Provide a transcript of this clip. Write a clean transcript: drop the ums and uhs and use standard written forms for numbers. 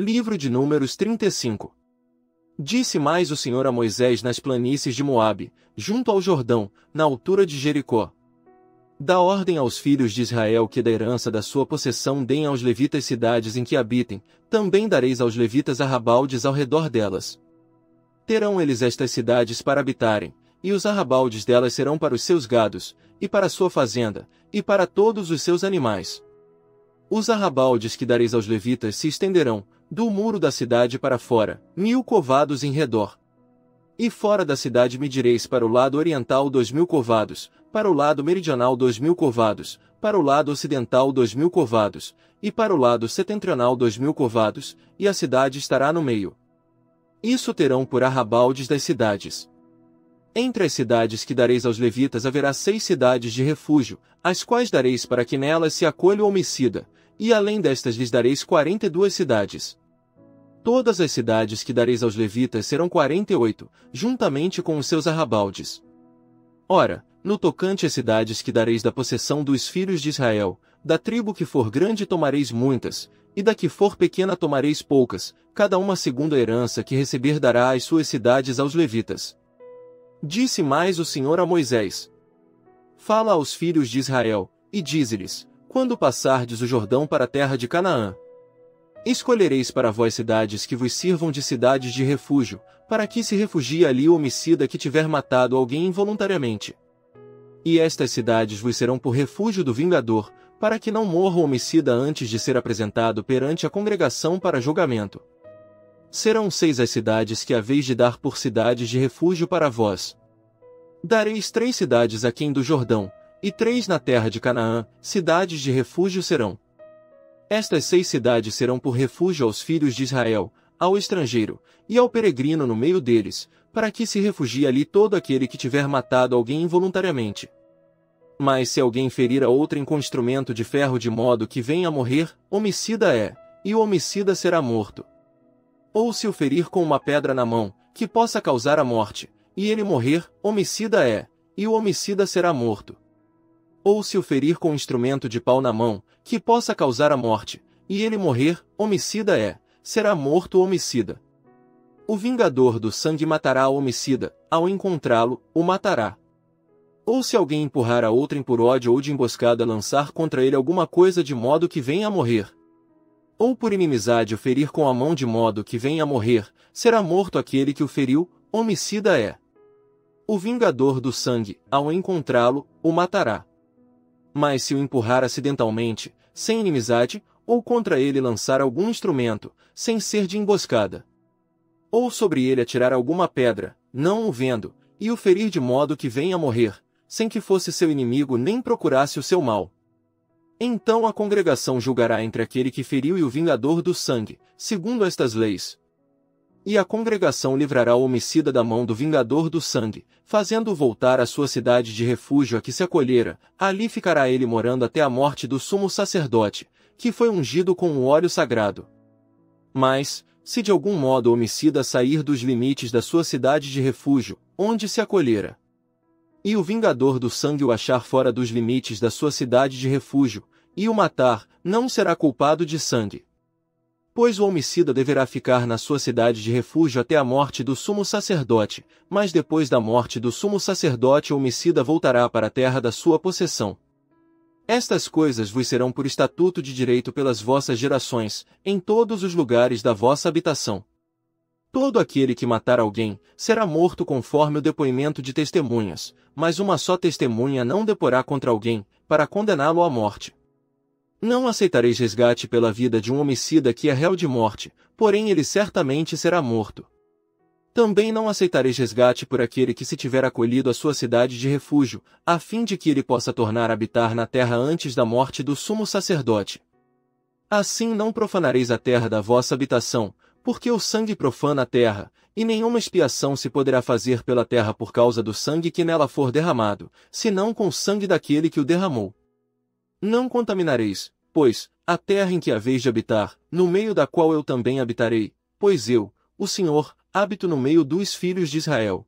Livro de Números 35. Disse mais o Senhor a Moisés nas planícies de Moabe, junto ao Jordão, na altura de Jericó. Dá ordem aos filhos de Israel que da herança da sua possessão deem aos levitas cidades em que habitem, também dareis aos levitas arrabaldes ao redor delas. Terão eles estas cidades para habitarem, e os arrabaldes delas serão para os seus gados, e para a sua fazenda, e para todos os seus animais. Os arrabaldes que dareis aos levitas se estenderão, do muro da cidade para fora, 1000 covados em redor. E fora da cidade medireis para o lado oriental 2000 covados, para o lado meridional 2000 covados, para o lado ocidental 2000 covados, e para o lado setentrional 2000 covados, e a cidade estará no meio. Isso terão por arrabaldes das cidades. Entre as cidades que dareis aos levitas haverá 6 cidades de refúgio, as quais dareis para que nelas se acolha o homicida, e além destas lhes dareis 42 cidades. Todas as cidades que dareis aos levitas serão 48, juntamente com os seus arrabaldes. Ora, no tocante às cidades que dareis da possessão dos filhos de Israel, da tribo que for grande tomareis muitas, e da que for pequena tomareis poucas, cada uma segundo a herança que receber dará as suas cidades aos levitas. Disse mais o Senhor a Moisés: Fala aos filhos de Israel, e dize-lhes: Quando passardes o Jordão para a terra de Canaã, escolhereis para vós cidades que vos sirvam de cidades de refúgio, para que se refugie ali o homicida que tiver matado alguém involuntariamente. E estas cidades vos serão por refúgio do vingador, para que não morra o homicida antes de ser apresentado perante a congregação para julgamento. Serão 6 as cidades que haveis de dar por cidades de refúgio para vós. Dareis 3 cidades aquém do Jordão, e 3 na terra de Canaã, cidades de refúgio serão. Estas 6 cidades serão por refúgio aos filhos de Israel, ao estrangeiro, e ao peregrino no meio deles, para que se refugie ali todo aquele que tiver matado alguém involuntariamente. Mas se alguém ferir a outrem com instrumento de ferro de modo que venha a morrer, homicida é, e o homicida será morto. Ou se o ferir com uma pedra na mão, que possa causar a morte, e ele morrer, homicida é, e o homicida será morto. Ou se o ferir com instrumento de pau na mão, que possa causar a morte, e ele morrer, homicida é, será morto o homicida. O vingador do sangue matará o homicida, ao encontrá-lo, o matará. Ou se alguém empurrar a outrem por ódio ou de emboscada lançar contra ele alguma coisa de modo que venha a morrer, ou por inimizade o ferir com a mão de modo que venha a morrer, será morto aquele que o feriu, homicida é. O vingador do sangue, ao encontrá-lo, o matará. Mas se o empurrar acidentalmente, sem inimizade, ou contra ele lançar algum instrumento, sem ser de emboscada, ou sobre ele atirar alguma pedra, não o vendo, e o ferir de modo que venha a morrer, sem que fosse seu inimigo nem procurasse o seu mal, então a congregação julgará entre aquele que feriu e o vingador do sangue, segundo estas leis. E a congregação livrará o homicida da mão do vingador do sangue, fazendo-o voltar à sua cidade de refúgio a que se acolhera, ali ficará ele morando até a morte do sumo sacerdote, que foi ungido com o óleo sagrado. Mas, se de algum modo o homicida sair dos limites da sua cidade de refúgio, onde se acolhera, e o vingador do sangue o achar fora dos limites da sua cidade de refúgio, e o matar, não será culpado de sangue. Pois o homicida deverá ficar na sua cidade de refúgio até a morte do sumo sacerdote, mas depois da morte do sumo sacerdote o homicida voltará para a terra da sua possessão. Estas coisas vos serão por estatuto de direito pelas vossas gerações, em todos os lugares da vossa habitação. Todo aquele que matar alguém, será morto conforme o depoimento de testemunhas, mas uma só testemunha não deporá contra alguém, para condená-lo à morte. Não aceitareis resgate pela vida de um homicida que é réu de morte, porém ele certamente será morto. Também não aceitareis resgate por aquele que se tiver acolhido à sua cidade de refúgio, a fim de que ele possa tornar a habitar na terra antes da morte do sumo sacerdote. Assim não profanareis a terra da vossa habitação, porque o sangue profana a terra, e nenhuma expiação se poderá fazer pela terra por causa do sangue que nela for derramado, senão com o sangue daquele que o derramou. Não contaminareis, pois, a terra em que haveis de habitar, no meio da qual eu também habitarei, pois eu, o Senhor, habito no meio dos filhos de Israel.